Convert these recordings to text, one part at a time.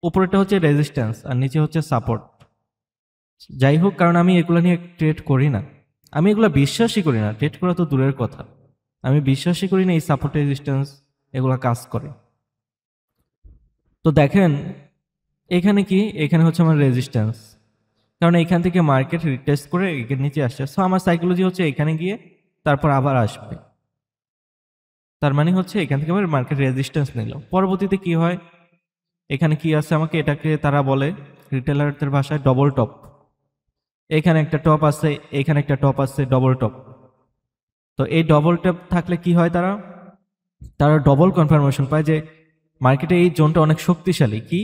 উপরেটা হচ্ছে রেজিস্ট্যান্স আর নিচে হচ্ছে সাপোর্ট। যাই হোক, কারণ আমি এগুলো নিয়ে ট্রেড করি না, আমি এগুলো বিশ্বাসই করি না, ট্রেড করা তো দূরের কথা, আমি বিশ্বাসই করি না এই সাপোর্ট রেজিস্ট্যান্স এগুলো কাজ করে। তো দেখেন এখানে কি, এখানে হচ্ছে আমার রেজিস্ট্যান্স, কারণ এখান থেকে মার্কেট রিটেস্ট করে এখানে নিচে আসছে। সো আমার সাইকোলজি হচ্ছে এখানে গিয়ে তারপর আবার আসবে, তার মানে হচ্ছে এখান থেকে আমার মার্কেট রেজিস্ট্যান্স নিল। পরবর্তীতে কি হয়, এখানে কি আছে, আমাকে এটাকে তারা বলে রিটেলারদের ভাষায় ডবল টপ। এখানে একটা টপ আছে, এখানে একটা টপ আছে, ডবল টপ। তো এই ডবল টপ থাকলে কি হয়, তারা তারা ডবল কনফার্মেশন পায় যে মার্কেটে এই জোনটা অনেক শক্তিশালী। কি,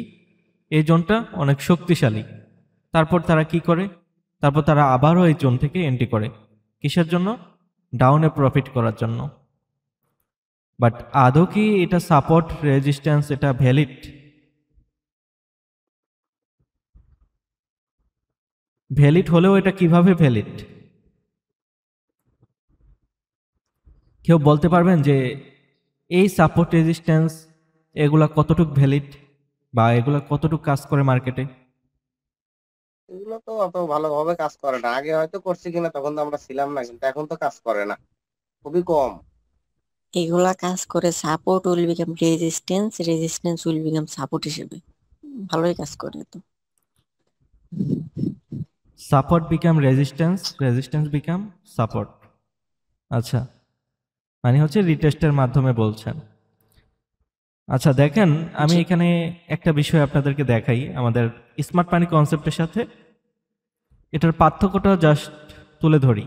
এই জোনটা অনেক শক্তিশালী। তারপর তারা কি করে, তারপর তারা আবারও এই জোন থেকে এন্ট্রি করে। কিসের জন্য? ডাউনে প্রফিট করার জন্য। বাট আদৌ কি এটা সাপোর্ট রেজিস্ট্যান্স এটা ভ্যালিড? ভ্যালিড হলেও এটা কিভাবে ভ্যালিড? কেউ বলতে পারবেন যে এই সাপোর্ট রেজিস্ট্যান্স এগুলা কতটুক ভ্যালিড বা এগুলা কতটুক কাজ করে মার্কেটে? এগুলো তো অত ভালোভাবে কাজ করে না। আগে হয়তো করছে কিনা, তখন তো আমরা ছিলাম না, কিন্তু এখন তো কাজ করে না, খুবই কম। এগুলা কাজ করে support will become resistance, resistance will become support হিসেবে। ভালোই কাজ করে তো। Support become resistance, resistance become support. আচ্ছা, মানে হচ্ছে রিটেস্টের মাধ্যমে বলছেন। আচ্ছা দেখেন, আমি জি। এখানে একটা বিষয় আপনাদেরকে দেখাই আমাদের স্মার্ট মানি কনসেপ্টের সাথে, এটার পার্থক্যটা জাস্ট তুলে ধরি।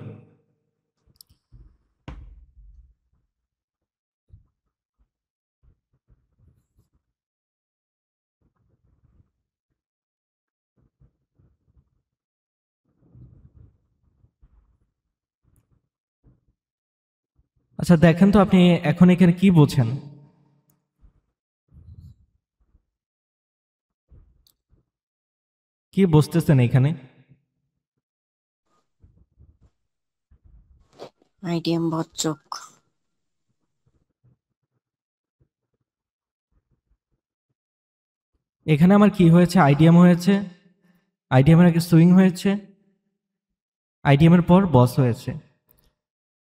আচ্ছা দেখেন তো আপনি এখন এখানে কি বোঝেন? কি বুঝতেছেন এখানে? আইডিএম বচ্চক। এখানে আমার কি হয়েছে, আইডিএম হয়েছে, আইডিএম এর আগে সুইং হয়েছে, আইডিএম এর পর বস হয়েছে।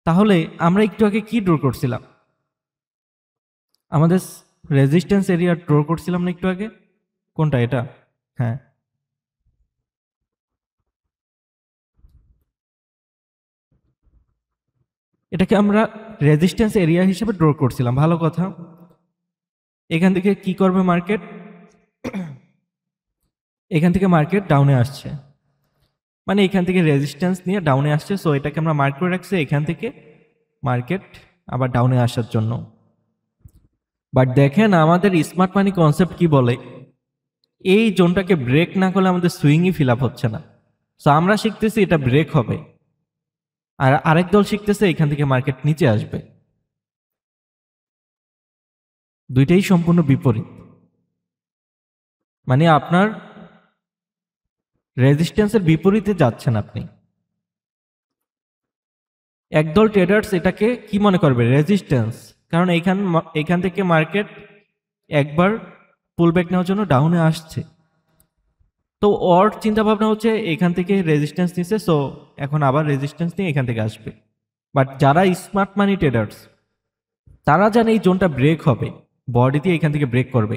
তাহলে আমরা একটু আগে কি ড্র করছিলাম? আমাদের রেজিস্ট্যান্স এরিয়া ড্র করছিলাম না একটু আগে? কোনটা এটা? হ্যাঁ, এটাকে আমরা রেজিস্ট্যান্স এরিয়া হিসেবে ড্র করছিলাম, ভালো কথা। এখান থেকে কি করবে মার্কেট? এখান থেকে মার্কেট ডাউনে আসছে, মানে এখান থেকে রেজিস্ট্যান্স নিয়ে ডাউনে আসছে। সো এটাকে আমরা মার্ক করে রাখছি এখান থেকে মার্কেট আবার ডাউনে আসার জন্য। বাট দেখেন আমাদের স্মার্ট মানি কনসেপ্ট কি বলে, এই জোনটাকে ব্রেক না করলে আমাদের সুইংই ফিল আপ হচ্ছে না। সো আমরা শিখতেছি এটা ব্রেক হবে, আর আরেক দল শিখতেছে এখান থেকে মার্কেট নিচে আসবে। দুইটাই সম্পূর্ণ বিপরীত। মানে আপনার রেজিস্ট্যান্সের বিপরীতে যাচ্ছেন আপনি। একদল ট্রেডার্স এটাকে কি মনে করবে? রেজিস্ট্যান্স, কারণ এখান থেকে মার্কেট একবার পুলব্যাক নেওয়ার জন্য ডাউনে আসছে। তো ওর চিন্তা ভাবনা হচ্ছে এখান থেকে রেজিস্ট্যান্স নিচ্ছে, সো এখন আবার রেজিস্ট্যান্স নিয়ে এখান থেকে আসবে। বাট যারা স্মার্ট মানি ট্রেডার্স তারা জানে এই জোনটা ব্রেক হবে, বডি দিয়ে এখান থেকে ব্রেক করবে,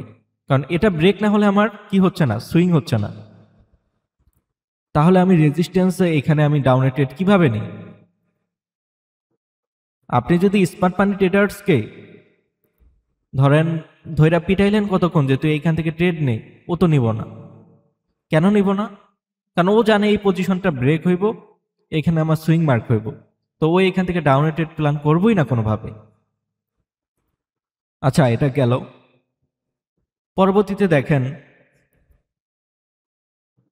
কারণ এটা ব্রেক না হলে আমার কি হচ্ছে না, সুইং হচ্ছে না। তাহলে আমি রেজিস্ট্যান্স এখানে আমি ডাউনে ট্রেড কিভাবে নিই? আপনি যদি স্মার্ট মানি ট্রেডার্সকে ধরেন ধৈরা পিটাইলেন কতক্ষণ যে তুই এইখান থেকে ট্রেড নে, ও তো নিব না। কেন নিব না? কারণ ও জানে এই পজিশনটা ব্রেক হইব, এখানে আমার সুইং মার্ক হইব, তো ও এখান থেকে ডাউনে ট্রেড প্ল্যান করবোই না কোনোভাবে। আচ্ছা এটা গেল। পরবর্তীতে দেখেন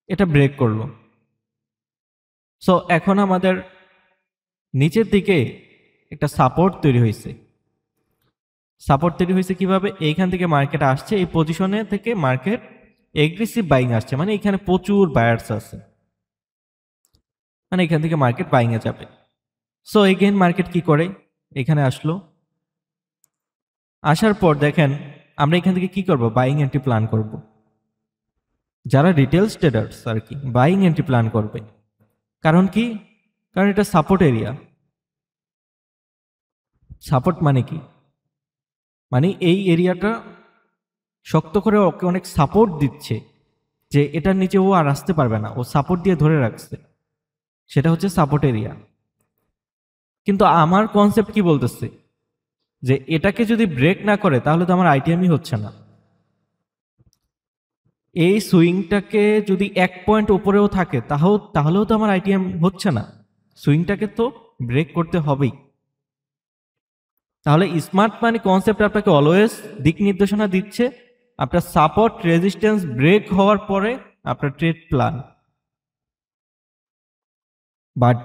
এটা ব্রেক করলো। সো এখন আমাদের নিচের দিকে একটা সাপোর্ট তৈরি হয়েছে। সাপোর্ট তৈরি হয়েছে কিভাবে? এইখান থেকে মার্কেট আসছে, এই পজিশনে থেকে মার্কেট এগ্রেসিভ বাইং আসছে, মানে এখানে প্রচুর বায়ার্স আছে, মানে এখান থেকে মার্কেট বাইং এ যাবে। সো এগেইন মার্কেট কি করে, এখানে আসলো, আসার পর দেখেন আমরা এখান থেকে কি করব, বাইং এন্ট্রি প্ল্যান করব। যারা রিটেলস ট্রেডার্স আর কি বাইং এন্ট্রি প্ল্যান করবে। কারণ কি? কারণ এটা সাপোর্ট এরিয়া। সাপোর্ট মানে কি? মানে এই এরিয়াটা শক্ত করে ওকে অনেক সাপোর্ট দিচ্ছে, যে এটার নিচে ও আর আসতে পারবে না, ও সাপোর্ট দিয়ে ধরে রাখছে, সেটা হচ্ছে সাপোর্ট এরিয়া। কিন্তু আমার কনসেপ্ট কি বলতেছে, যে এটাকে যদি ব্রেক না করে তাহলে তো আমার আইটিএমই হচ্ছে না। এই সুইংটাকে যদি 1 পয়েন্ট উপরেও থাকে তাহলেও তো আমার আইটিএম হচ্ছে না। সুইংটাকে তো ব্রেক করতে হবেই। তাহলে স্মার্ট মানি কনসেপ্ট আপনাকে অলওয়েজ দিক নির্দেশনা দিচ্ছে আপনার সাপোর্ট রেজিস্ট্যান্স ব্রেক হওয়ার পরে আপনার ট্রেড প্ল্যান। বাট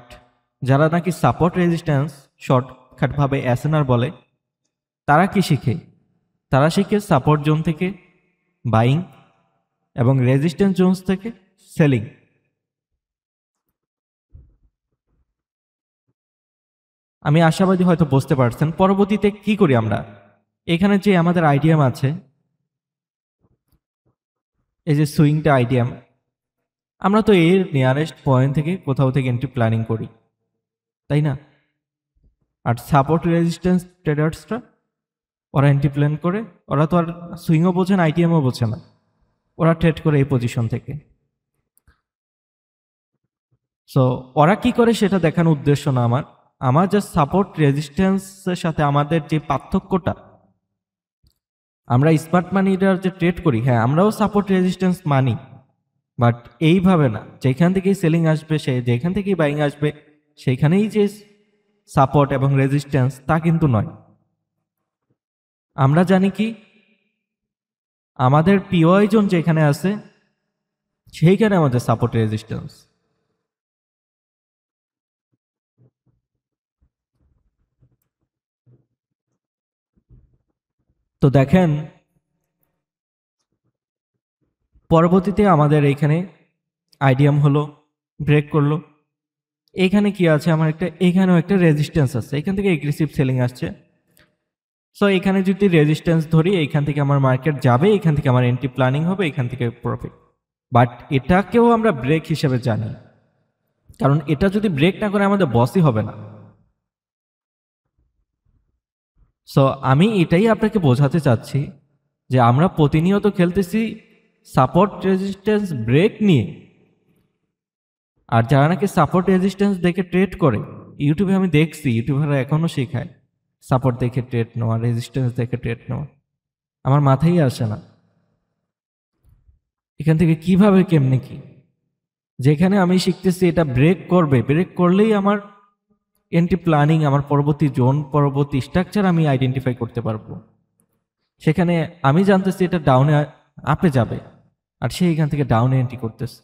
যারা নাকি সাপোর্ট রেজিস্ট্যান্স শর্টকাটভাবে এসএনআর বলে, তারা কি শিখে? তারা শিখে সাপোর্ট জোন থেকে বাইং এবং রেজিস্ট্যান্স জোনস থেকে সেলিং। আমি আশাবাদী হয়তো বুঝতে পারছেন। পরবর্তীতে কি করি আমরা? এখানে যে আমাদের আইডিয়াম আছে, এই যে সুইংটা আইডিয়াম, আমরা তো এর নিয়ারেস্ট পয়েন্ট থেকে কোথাও থেকে এন্ট্রি প্ল্যানিং করি, তাই না? আর সাপোর্ট রেজিস্ট্যান্স ট্রেডার্সরা ওরা এন্ট্রি প্ল্যান করে, ওরা তো আর সুইংও বোঝে না, আইটিএমও বোঝে না, ওরা ট্রেড করে এই পজিশন থেকে। সো ওরা কি করে সেটা দেখানোর উদ্দেশ্য না আমার। আমার জাস্ট সাপোর্ট রেজিস্ট্যান্সের সাথে আমাদের যে পার্থক্যটা, আমরা স্মার্ট মানিটার যে ট্রেড করি, হ্যাঁ আমরাও সাপোর্ট রেজিস্ট্যান্স মানি, বাট এইভাবে না যেখান থেকেই সেলিং আসবে, যেখান থেকেই বাইং আসবে সেইখানেই যে সাপোর্ট এবং রেজিস্ট্যান্স, তা কিন্তু নয়। আমরা জানি কি, আমাদের পিওআই জোন যেখানে আছে সেইখানে আমাদের সাপোর্ট রেজিস্ট্যান্স। তো দেখেন পরবর্তীতে আমাদের এইখানে আইডিয়াম হলো, ব্রেক করলো। এখানে কি আছে, আমার এখানেও একটা রেজিস্ট্যান্স আছে, এখান থেকে এগ্রেসিভ সেলিং আসছে। সো এখানে যদি রেজিস্ট্যান্স ধরি, এইখান থেকে আমার মার্কেট যাবে, এখান থেকে আমার এন্ট্রি প্ল্যানিং হবে, এখান থেকে প্রফিট। বাট এটাকেও আমরা ব্রেক হিসেবে জানি, কারণ এটা যদি ব্রেক না করে আমাদের বসই হবে না। সো আমি এটাই আপনাকে বোঝাতে চাচ্ছি যে আমরা প্রতিনিয়ত খেলতেছি সাপোর্ট রেজিস্ট্যান্স ব্রেক নিয়ে। আর যারা নাকি সাপোর্ট রেজিস্ট্যান্স দেখে ট্রেড করে, ইউটিউবে আমি দেখছি ইউটিউবাররা এখনো শেখায় সাপোর্ট দেখে ট্রেড নেওয়া, রেজিস্ট্যান্স দেখে ট্রেড নেওয়া। আমার মাথায় আসে না এখান থেকে কিভাবে কেমনে কি। যেখানে আমি শিখতেছি এটা ব্রেক করবে, ব্রেক করলেই আমার এন্ট্রি প্ল্যানিং, আমার পরবর্তী জোন, পরবর্তী স্ট্রাকচার আমি আইডেন্টিফাই করতে পারবো। সেখানে আমি জানতেছি এটা ডাউনে আপে যাবে, আর সে এখান থেকে ডাউনে এন্ট্রি করতেছে।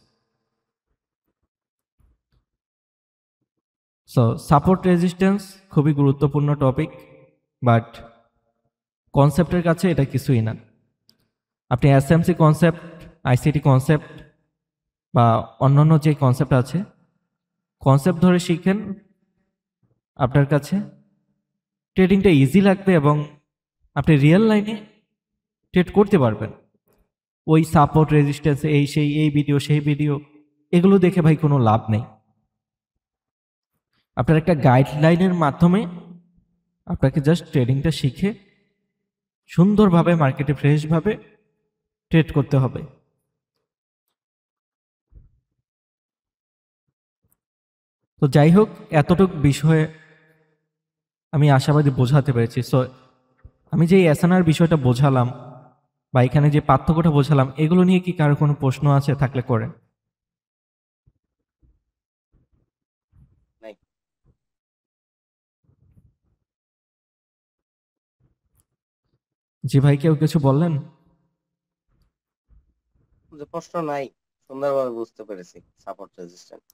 সো সাপোর্ট রেজিস্ট্যান্স খুবই গুরুত্বপূর্ণ টপিক, বাট কনসেপ্টের কাছে এটা কিছুই না। আপনি এসএমসি কনসেপ্ট, আইসিটি কনসেপ্ট বা অন্যান্য যে কনসেপ্ট আছে, কনসেপ্ট ধরে শিখেন, আপনার কাছে ট্রেডিংটা ইজি লাগবে এবং আপনি রিয়েল লাইনে ট্রেড করতে পারবেন। ওই সাপোর্ট রেজিস্ট্যান্স, এই ভিডিও সেই ভিডিও, এগুলো দেখে ভাই কোনো লাভ নেই। আপনার একটা গাইডলাইনের মাধ্যমে আপনাকে জাস্ট ট্রেডিংটা শিখে সুন্দরভাবে মার্কেটে ফ্রেশভাবে ট্রেড করতে হবে। তো যাই হোক, এতটুক বিষয়ে আমি আশাবাদী বোঝাতে পেরেছি। সো আমি যে এসএনআর বিষয়টা বোঝালাম বা এখানে যে পার্থক্যটা বোঝালাম, এগুলো নিয়ে কি কারো কোনো প্রশ্ন আছে? থাকলে করেন। নাই। জি ভাই, কেউ কিছু বললেন? যে প্রশ্ন নাই, সুন্দরভাবে বুঝতে পেরেছি সাপোর্ট রেজিস্ট্যান্স।